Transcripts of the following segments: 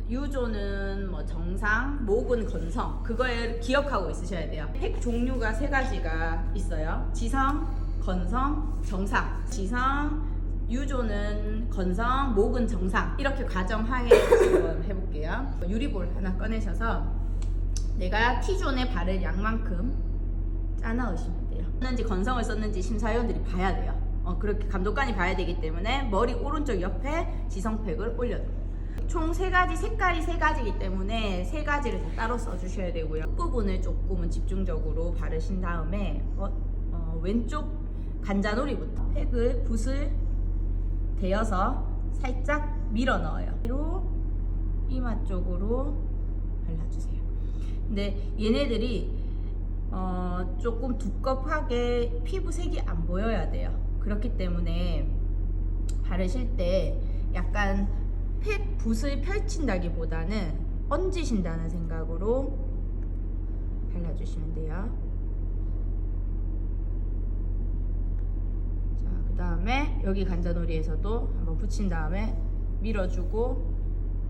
유조는 뭐 정상, 목은 건성, 그거에 기억하고 있으셔야 돼요. 팩 종류가 세 가지가 있어요. 지성, 건성, 정상. 지성, 유조는 건성, 목은 정상. 이렇게 가정하에 한번 해볼게요. 유리볼 하나 꺼내셔서 내가 T존에 바를 양만큼 짜 넣으시면 돼요. 썼는지 건성을 썼는지 심사위원들이 봐야 돼요. 그렇게 감독관이 봐야 되기 때문에 머리 오른쪽 옆에 지성팩을 올려요. 총 3가지, 색깔이 3가지이기 때문에 3가지를 다 따로 써주셔야 되고요. 끝부분을 조금은 집중적으로 바르신 다음에 왼쪽 관자놀이부터 팩을 붓을 대어서 살짝 밀어 넣어요. 그리고 이마 쪽으로 발라주세요. 근데 얘네들이 조금 두껍하게 피부색이 안 보여야 돼요. 그렇기 때문에 바르실 때 약간 팩 붓을 펼친다기보다는 얹으신다는 생각으로 발라주시면 돼요. 자, 그 다음에 여기 관자놀이에서도 한번 붙인 다음에 밀어주고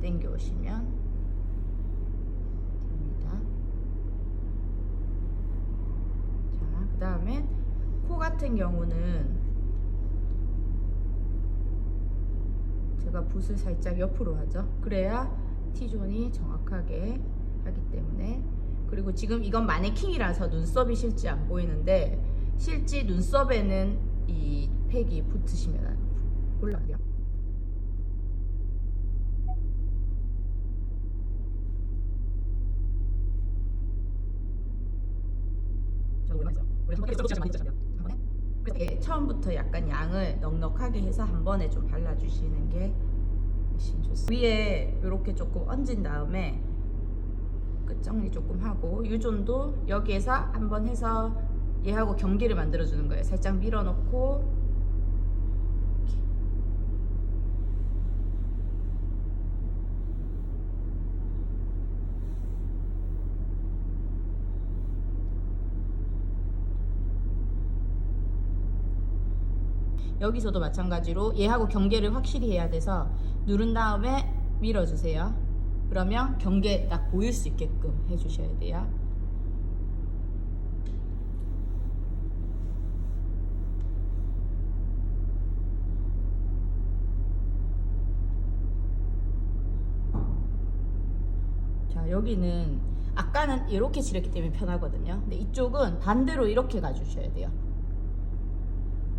당겨 오시면 됩니다. 자, 그 다음에 코 같은 경우는 제가 붓을 살짝 옆으로 하죠. 그래야 T존이 정확하게 하기 때문에. 그리고 지금 이건 마네킹이라서 눈썹이 실제 안 보이는데 실제 눈썹에는 이 팩이 붙으시면 올라가요. 처음부터 약간 양을 넉넉하게 해서 한 번에 좀 발라주시는 게 훨씬 좋습니다. 위에 이렇게 조금 얹은 다음에 끝 정리 조금 하고 유존도 여기에서 한번 해서 얘하고 경계를 만들어주는 거예요. 살짝 밀어넣고 여기서도 마찬가지로 얘하고 경계를 확실히 해야 돼서 누른 다음에 밀어주세요. 그러면 경계 딱 보일 수 있게끔 해주셔야 돼요. 자, 여기는 아까는 이렇게 칠했기 때문에 편하거든요. 근데 이쪽은 반대로 이렇게 가주셔야 돼요.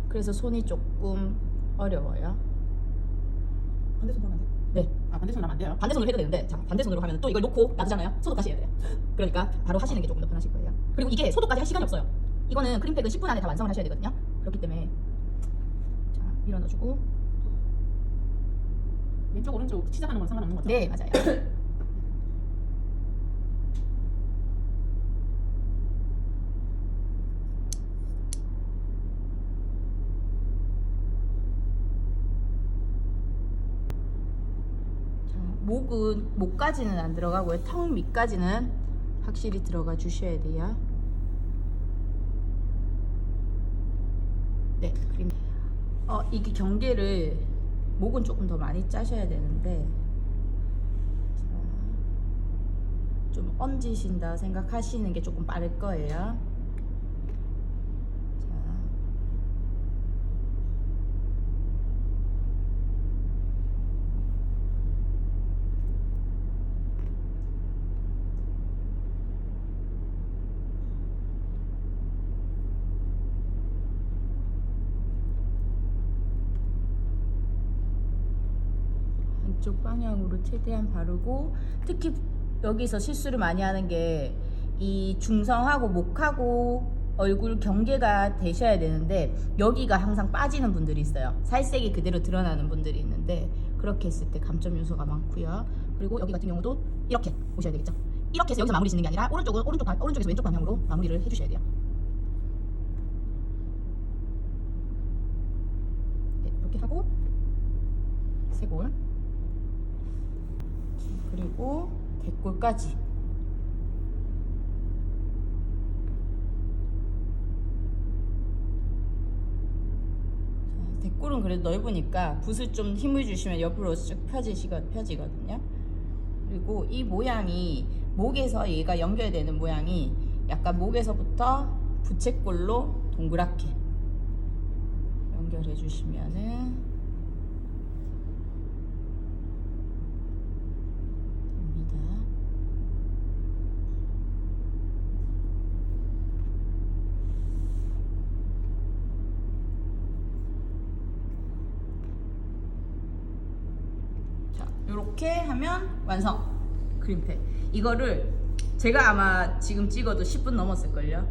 그래서 손이 조금 어려워요. 반대손으로 하면 안 돼요? 네. 반대손으로 하면 안 돼요? 반대손으로 해도 되는데, 자, 반대손으로 하면 또 이걸 놓고 놔두잖아요. 소독 다시 해야 돼요. 그러니까 바로 하시는 게 조금 더 편하실 거예요. 그리고 이게 소독까지 할 시간이 없어요. 이거는 크림팩은 10분 안에 다 완성을 하셔야 되거든요. 그렇기 때문에 자, 밀어 넣어주고. 왼쪽 오른쪽 시작하는 건 상관없는 거죠? 네, 맞아요. 목까지는 안 들어가고요. 턱 밑까지는 확실히 들어가 주셔야 돼요. 네, 그림. 이게 경계를 목은 조금 더 많이 짜셔야 되는데 좀 얹으신다 생각하시는 게 조금 빠를 거예요. 이쪽 방향으로 최대한 바르고, 특히 여기서 실수를 많이 하는 게 이 중성하고 목하고 얼굴 경계가 되셔야 되는데 여기가 항상 빠지는 분들이 있어요. 살색이 그대로 드러나는 분들이 있는데 그렇게 했을 때 감점 요소가 많고요. 그리고 여기 같은 경우도 이렇게 보셔야 되겠죠. 이렇게 해서 여기서 마무리 짓는 게 아니라 오른쪽에서 왼쪽 방향으로 마무리를 해주셔야 돼요. 네, 이렇게 하고 쇄골 그리고 대골까지. 대골은 그래도 넓으니까 붓을 좀 힘을 주시면 옆으로 쭉 펴지거든요. 그리고 이 모양이 목에서 얘가 연결되는 모양이 약간 목에서부터 부채꼴로 동그랗게 연결해 주시면은 됩니다. 자, 이렇게 하면 완성. 크림팩. 이거를 제가 아마 지금 찍어도 10분 넘었을걸요.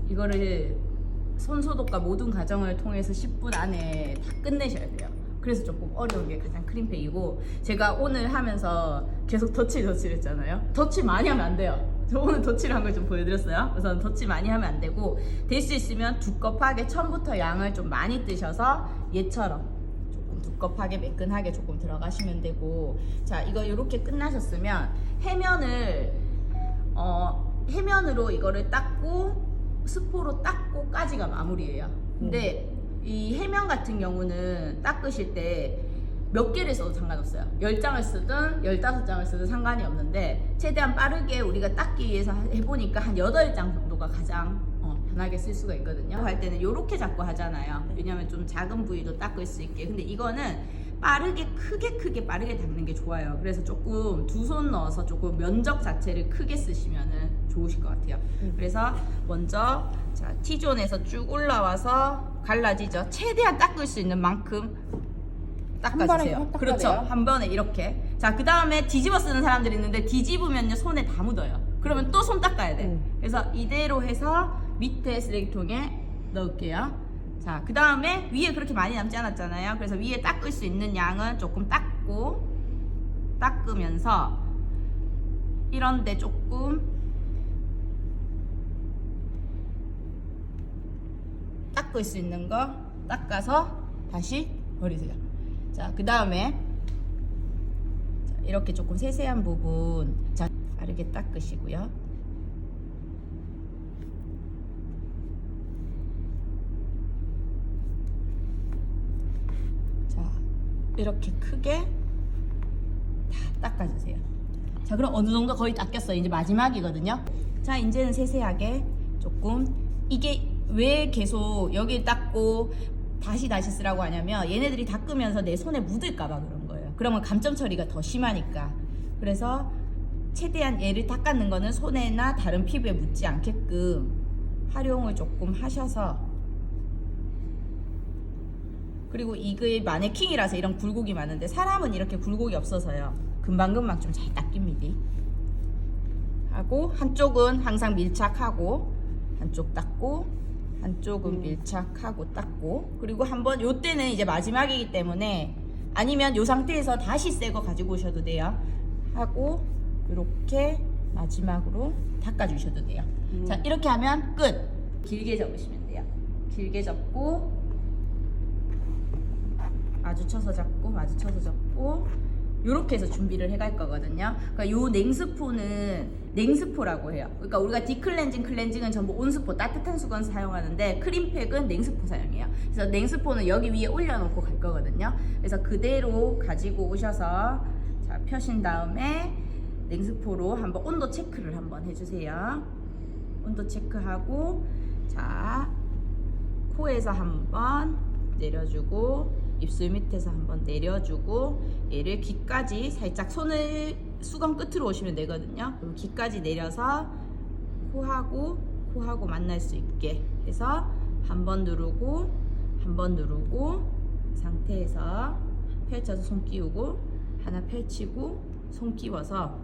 이거를 손소독과 모든 과정을 통해서 10분 안에 다 끝내셔야 돼요. 그래서 조금 어려운 게 가장 크림팩이고, 제가 오늘 하면서 계속 덧칠 했잖아요. 덧칠 많이 하면 안 돼요. 저 오늘 덧칠을 한 걸 좀 보여드렸어요. 그래서 덧칠 많이 하면 안 되고, 될 수 있으면 두껍하게 처음부터 양을 좀 많이 뜨셔서 얘처럼 조금 두껍하게 매끈하게 조금 들어가시면 되고, 자, 이거 이렇게 끝나셨으면 해면으로 이거를 닦고 스포로 닦고까지가 마무리예요. 근데 이 해면 같은 경우는 닦으실 때 몇 개를 써도 상관없어요. 10장을 쓰든 15장을 쓰든 상관이 없는데, 최대한 빠르게 우리가 닦기 위해서 해보니까 한 8장 정도가 가장 편하게 쓸 수가 있거든요. 할 때는 이렇게 잡고 하잖아요. 왜냐면 좀 작은 부위도 닦을 수 있게. 근데 이거는 빠르게 크게 빠르게 닦는 게 좋아요. 그래서 조금 두 손 넣어서 조금 면적 자체를 크게 쓰시면은 좋으실 것 같아요. 그래서 먼저 자, T존에서 쭉 올라와서 갈라지죠. 최대한 닦을 수 있는 만큼 닦아주세요. 그렇죠. 한 번에 이렇게. 자, 그 다음에 뒤집어 쓰는 사람들이 있는데, 뒤집으면요 손에 다 묻어요. 그러면 또 손 닦아야 돼. 그래서 이대로 해서 밑에 쓰레기통에 넣을게요. 자, 그 다음에 위에 그렇게 많이 남지 않았잖아요. 그래서 위에 닦을 수 있는 양은 조금 닦으면서 이런데 조금 닦을 수 있는 거 닦아서 다시 버리세요. 자, 그 다음에 이렇게 조금 세세한 부분, 자, 빠르게 닦으시고요. 자, 이렇게 크게 다 닦아주세요. 자, 그럼 어느 정도 거의 닦였어요. 이제 마지막이거든요. 자, 이제는 세세하게 조금, 이게 왜 계속 여기 닦고 다시 쓰라고 하냐면, 얘네들이 닦으면서 내 손에 묻을까봐 그런 거예요. 그러면 감점 처리가 더 심하니까. 그래서 최대한 얘를 닦는 거는 손에나 다른 피부에 묻지 않게끔 활용을 조금 하셔서, 그리고 이게 마네킹이라서 이런 굴곡이 많은데, 사람은 이렇게 굴곡이 없어서요, 금방금방 좀 잘 닦입니다. 하고 한쪽은 항상 밀착하고, 한쪽 닦고, 한쪽은 밀착하고 닦고, 그리고 한번 요때는 이제 마지막이기 때문에, 아니면 요 상태에서 다시 새 거 가지고 오셔도 돼요. 하고 이렇게 마지막으로 닦아주셔도 돼요. 자, 이렇게 하면 끝. 길게 접으시면 돼요. 길게 접고 마주쳐서 잡고 이렇게 해서 준비를 해갈 거거든요. 그러니까 요 냉스포는 냉스포라고 해요. 그러니까 우리가 디클렌징, 클렌징은 전부 온스포, 따뜻한 수건 사용하는데, 크림팩은 냉스포 사용해요. 그래서 냉스포는 여기 위에 올려놓고 갈 거거든요. 그래서 그대로 가지고 오셔서, 자, 펴신 다음에 냉스포로 한번 온도 체크를 한번 해주세요. 온도 체크하고, 자, 코에서 한번 내려주고, 입술 밑에서 한번 내려주고, 얘를 귀까지 살짝 손을 수건 끝으로 오시면 되거든요. 그럼 귀까지 내려서 코하고 만날 수 있게 해서 한 번 누르고 상태에서 펼쳐서 손 끼우고, 하나 펼치고 손 끼워서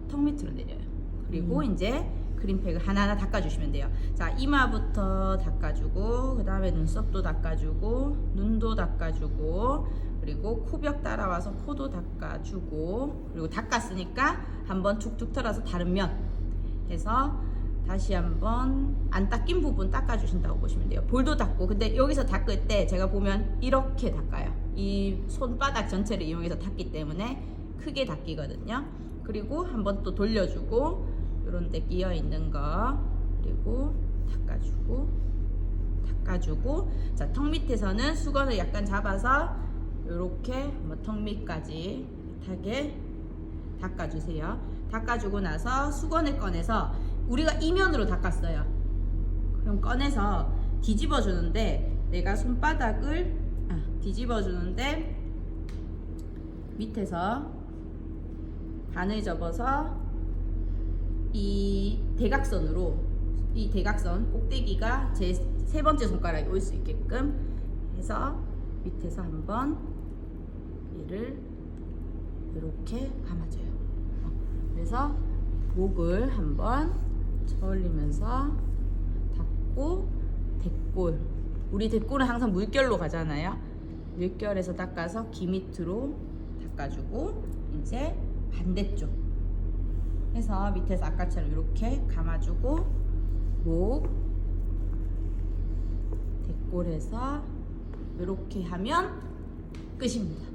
턱 밑으로 내려요. 그리고 이제 크림팩을 하나하나 닦아주시면 돼요. 자, 이마부터 닦아주고, 그 다음에 눈썹도 닦아주고, 눈도 닦아주고, 그리고 코벽 따라와서 코도 닦아주고, 그리고 닦았으니까 한번 툭툭 털어서 다른 면 해서 다시 한번 안 닦인 부분 닦아주신다고 보시면 돼요. 볼도 닦고, 근데 여기서 닦을 때 제가 보면 이렇게 닦아요. 이 손바닥 전체를 이용해서 닦기 때문에 크게 닦이거든요. 그리고 한번 또 돌려주고, 이런 데 끼어 있는 거 그리고 닦아주고, 자, 턱 밑에서는 수건을 약간 잡아서 이렇게 한번 턱 밑까지 타게 닦아주세요. 닦아주고 나서 수건을 꺼내서 우리가 이면으로 닦았어요. 그럼 꺼내서 뒤집어 주는데 내가 손바닥을 뒤집어 주는데 밑에서 반을 접어서 이 대각선으로 이 대각선 꼭대기가 제 세 번째 손가락에 올 수 있게끔 해서 밑에서 한번 얘를 이렇게 감아줘요. 그래서 목을 한번 저을리면서 닦고 대골, 우리 대골은 항상 물결로 가잖아요. 물결에서 닦아서 귀 밑으로 닦아주고 이제 반대쪽 해서 밑에서 아까처럼 이렇게 감아주고 목 대골해서 이렇게 하면 끝입니다.